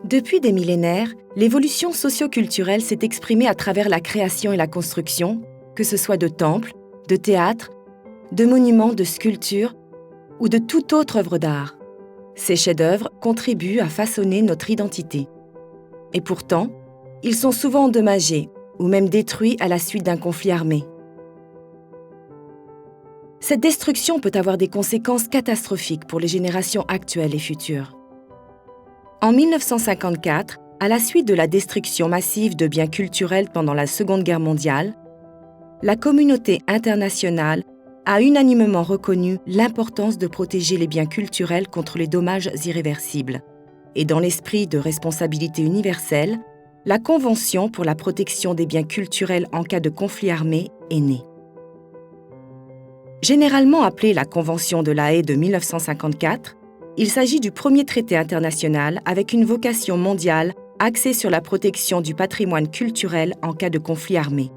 Depuis des millénaires, l'évolution socio-culturelle s'est exprimée à travers la création et la construction, que ce soit de temples, de théâtres, de monuments, de sculptures ou de toute autre œuvre d'art. Ces chefs-d'œuvre contribuent à façonner notre identité. Et pourtant, ils sont souvent endommagés ou même détruits à la suite d'un conflit armé. Cette destruction peut avoir des conséquences catastrophiques pour les générations actuelles et futures. En 1954, à la suite de la destruction massive de biens culturels pendant la Seconde Guerre mondiale, la communauté internationale a unanimement reconnu l'importance de protéger les biens culturels contre les dommages irréversibles. Et dans l'esprit de responsabilité universelle, la Convention pour la protection des biens culturels en cas de conflit armé est née. Généralement appelée la Convention de La Haye de 1954, il s'agit du premier traité international avec une vocation mondiale axée sur la protection du patrimoine culturel en cas de conflit armé.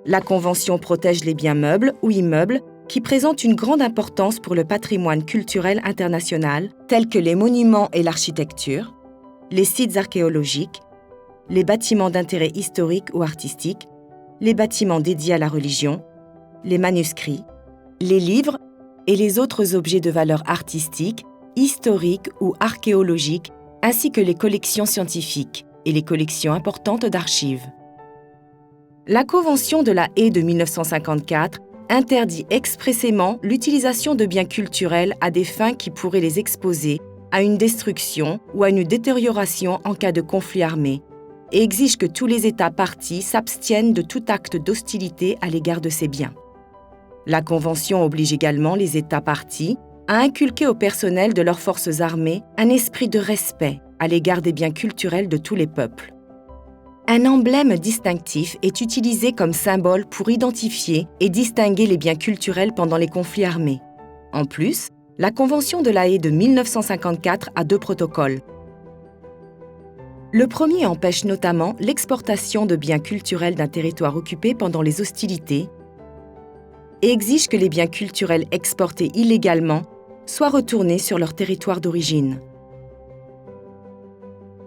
La Convention protège les biens meubles ou immeubles qui présentent une grande importance pour le patrimoine culturel international, tels que les monuments et l'architecture, les sites archéologiques, les bâtiments d'intérêt historique ou artistique, les bâtiments dédiés à la religion, les manuscrits, les livres et les autres objets de valeur artistique, historique ou archéologique, ainsi que les collections scientifiques et les collections importantes d'archives. La Convention de La Haye de 1954 interdit expressément l'utilisation de biens culturels à des fins qui pourraient les exposer à une destruction ou à une détérioration en cas de conflit armé et exige que tous les États parties s'abstiennent de tout acte d'hostilité à l'égard de ces biens. La Convention oblige également les États parties à inculquer au personnel de leurs forces armées un esprit de respect à l'égard des biens culturels de tous les peuples. Un emblème distinctif est utilisé comme symbole pour identifier et distinguer les biens culturels pendant les conflits armés. En plus, la Convention de La Haye de 1954 a 2 protocoles. Le premier empêche notamment l'exportation de biens culturels d'un territoire occupé pendant les hostilités et exige que les biens culturels exportés illégalement soient retournés sur leur territoire d'origine.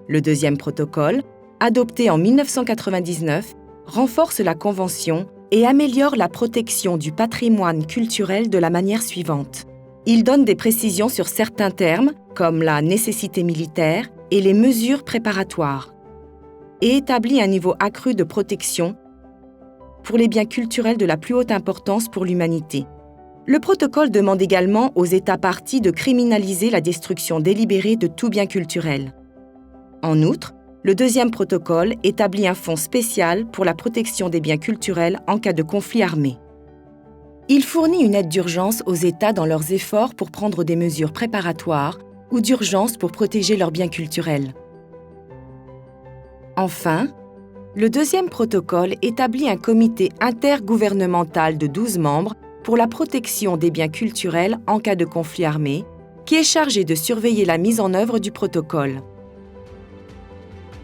Le deuxième protocole, adopté en 1999, renforce la Convention et améliore la protection du patrimoine culturel de la manière suivante. Il donne des précisions sur certains termes, comme la nécessité militaire et les mesures préparatoires, et établit un niveau accru de protection pour les biens culturels de la plus haute importance pour l'humanité. Le protocole demande également aux États parties de criminaliser la destruction délibérée de tout bien culturel. En outre, le deuxième protocole établit un fonds spécial pour la protection des biens culturels en cas de conflit armé. Il fournit une aide d'urgence aux États dans leurs efforts pour prendre des mesures préparatoires ou d'urgence pour protéger leurs biens culturels. Enfin, le deuxième protocole établit un comité intergouvernemental de 12 membres pour la protection des biens culturels en cas de conflit armé, qui est chargé de surveiller la mise en œuvre du protocole.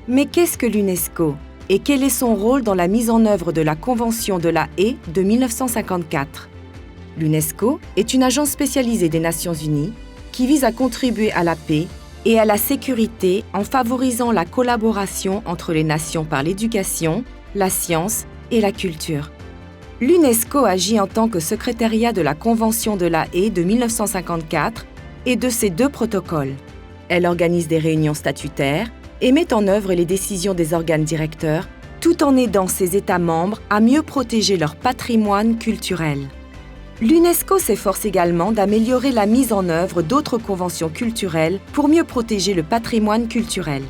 Mais qu'est-ce que l'UNESCO et quel est son rôle dans la mise en œuvre de la Convention de La Haye de 1954 ? L'UNESCO est une agence spécialisée des Nations Unies qui vise à contribuer à la paix et à la sécurité en favorisant la collaboration entre les nations par l'éducation, la science et la culture. L'UNESCO agit en tant que secrétariat de la Convention de La Haye de 1954 et de ses 2 protocoles. Elle organise des réunions statutaires et met en œuvre les décisions des organes directeurs, tout en aidant ses États membres à mieux protéger leur patrimoine culturel. L'UNESCO s'efforce également d'améliorer la mise en œuvre d'autres conventions culturelles pour mieux protéger le patrimoine culturel.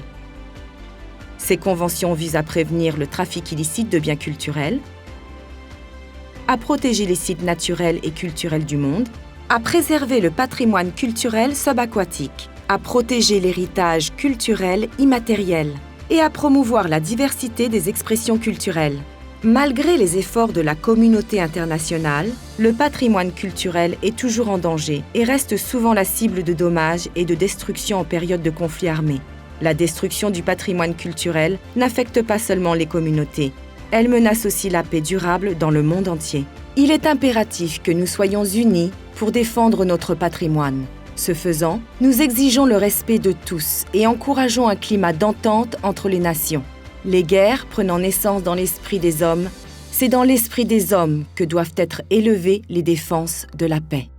Ces conventions visent à prévenir le trafic illicite de biens culturels, à protéger les sites naturels et culturels du monde, à préserver le patrimoine culturel subaquatique, à protéger l'héritage culturel immatériel et à promouvoir la diversité des expressions culturelles. Malgré les efforts de la communauté internationale, le patrimoine culturel est toujours en danger et reste souvent la cible de dommages et de destruction en période de conflit armé. La destruction du patrimoine culturel n'affecte pas seulement les communautés, elle menace aussi la paix durable dans le monde entier. Il est impératif que nous soyons unis pour défendre notre patrimoine. Ce faisant, nous exigeons le respect de tous et encourageons un climat d'entente entre les nations. Les guerres prenant naissance dans l'esprit des hommes, c'est dans l'esprit des hommes que doivent être élevées les défenses de la paix.